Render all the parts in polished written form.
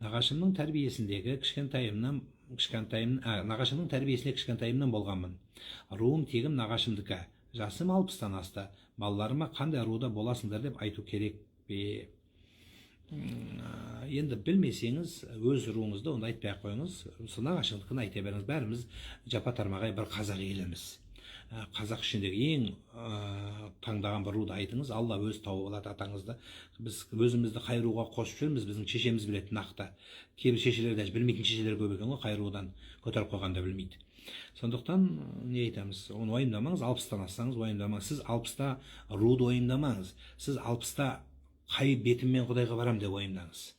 Нағашымның тәрбиесіндегі нағашымның тәрбиесінде кішкентайымнан болғанмын. Руым тегім нағашымдікі. Жасым 60-тан асты. Балаларыма қандай руда боласыңдар деп айту керек пе? Енді білмесеңіз, өз руыңызды онда айтпай ақ қойыңыз. Нағашыңдікін айта беріңіз. Бәріміз жапа тармағай бір қазақ еліміз. Қазақ ішіндегі ең таңдаған бір руды айтыңыз, Алла өз тауып алады атаңызды. Біз өзімізді қай руға қосып жүрміз, біздің шешеміз біледі нақты. Кейбір шешелер даже білмейтін шешелер көп екен ғой, қай рудан көтеріп қойғанда білмейді. Сондықтан не айтамыз, оны уайымдамаңыз, 60-тан ассаңыз уайымдамаңыз. Сіз 60-та руды уайымдамаңыз. Сіз 60-та қай бетіммен Құдайға барам деп уайымдаңыз.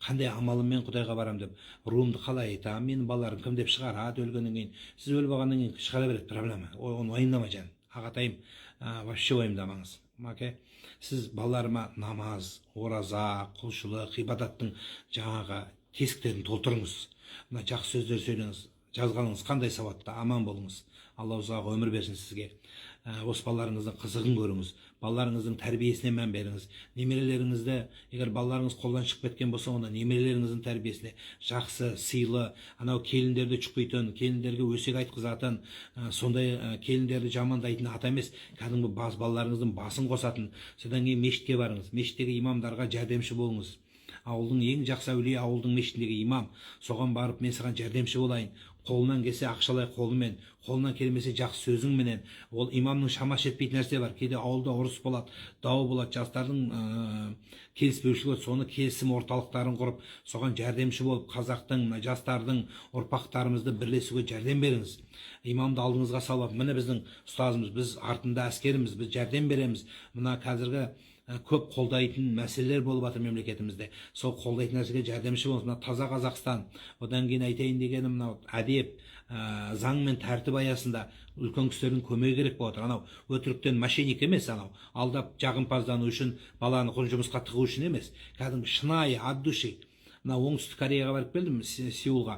Қандай амалыммен Құдайға барам деп, руымды қалай айтам, менің балаларым кім деп шығарады өлгеннен кейін. Сіз өліп алғаннан кейін шығара береді, проблема. Оны уайымдама жан. Ағатайым, вообще уайымдамаңыз. Сіз балаларыма намаз, ораза, құлшылық, ғибадаттың жаңағы тесіктерін толтырыңыз. Мына жақсы сөздер сөйлеңіз. Жазғаныңыз қандай сауатты, аман болыңыз. Алла ұзақ өмір берсін сізге. Осы балаларыңыздың қызығын көріңіз. Балаларыңыздың тәрбиесіне мән беріңіз. Немерелеріңізді, егер балаларыңыз қолдан шығып кеткен болса, онда немерелеріңіздің тәрбиесіне жақсы, сыйлы, анау келіндерді шұқитын, келіндерге өсек айтқызатын, сондай келіндерді жамандайтын ата емес, кәдімгі балаларыңыздың басын қосатын. Содан кейін мешітке барыңыз. Мешіттегі имамдарға жәрдемші болыңыз. Ауылдың ең жақсы әулие ауылдың мешітіндегі имам. Соған барып, мен саған жәрдемші болайын. Қолынан келсе ақшалай қолымен, қолынан келмесе жақсы сөзіңменен. Ол имамның шамасы жетпейтін нәрсе бар. Кейде ауылда ұрыс болады, дау болады, жастардың келіспеушілігі, соны келісім орталықтарын құрып, соған жәрдемші болып, қазақтың, жастардың, ұрпақтарымызды бірлесуге жәрдем беріңіз. Имамды алдыңызға салып, міне біздің ұстазымыз, біз артында әскеріміз, біз жәрдем береміз. Мына қазіргі көп қолдайтын мәселелер болып жатыр мемлекетімізде. Сол қолдайтын нәрсеге жәрдемші болыңыз. Мына таза Қазақстан. Одан кейін айтайын дегенім, мынау әдеп, заң мен тәртіп аясында үлкен кісілердің көмегі керек болып отыр. Анау өтіріктен мошенник емес, анау алдап жағымпаздану үшін, баланы жұмысқа тығу үшін емес. Кәдімгі шынайы, от души. Мына оңтүстік Кореяға барып келдім, Сеулға,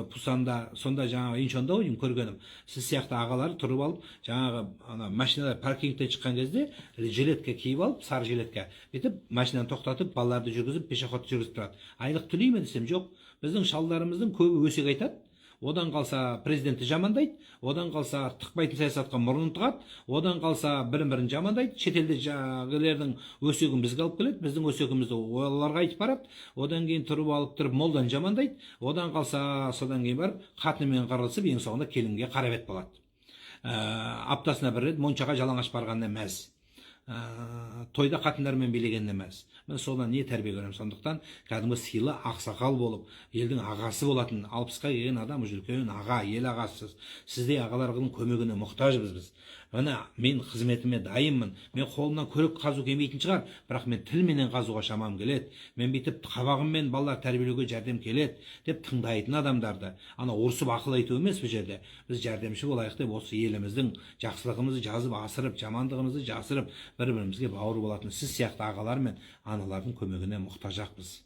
Пусанда, сонда жаңағы Инчонда ойым көргенім. Сіз сияқты ағалар тұрып алып, жаңағы машиналар паркингтен шыққан кезде жилетке киіп алып, сары жилетке, бүйтіп машинаны тоқтатып, балаларды жүргізіп, пешеходты жүргізіп тұрады. Айлық төлейме десем, жоқ. Біздің шалдарымыздың көбі өсек айтады. Одан қалса президентті жамандайды, одан қалса тықпайтын саясатқа мұрнын тығады, одан қалса бірін-бірін жамандайды, шетелдегілердің өсегін бізге алып келеді, біздің өсегімізді оларға айтып барады, одан кейін тұрып алып тұрып молдан жамандайды, одан қалса содан кейін барып қатынымен қырылысып, ең соңында келінге қарабет болады. Аптасына бір рет моншаға жалаңаш барғанына мәз. Тойда қатындармен билегенде мәз. Мен содан не тәрбие көремін. Сондықтан кәдімгі сыйлы ақсақал болып, елдің ағасы болатын, 60-қа келген адам үлкен аға, ел ағасыз. Сіздей ағалардың көмегіне мұқтажбыз біз. Міне мен қызметіме дайынмын. Мен қолымнан көрік қазу келмейтін шығар, бірақ мен тілменен қазуға шамам келеді. Мен бүйтіп қабағыммен балалар тәрбиелеуге жәрдем келеді деп тыңдайтын адамдарды, ана ұрсып ақыл айту емес бұл жерде. Біз жәрдемші болайық деп осы еліміздің жақсылығымызды жазып асырып, жамандығымызды жасырып, бір-бірімізге бауыр болатын сіз сияқты ағалар мен аналардың көмегіне мұқтажақпыз.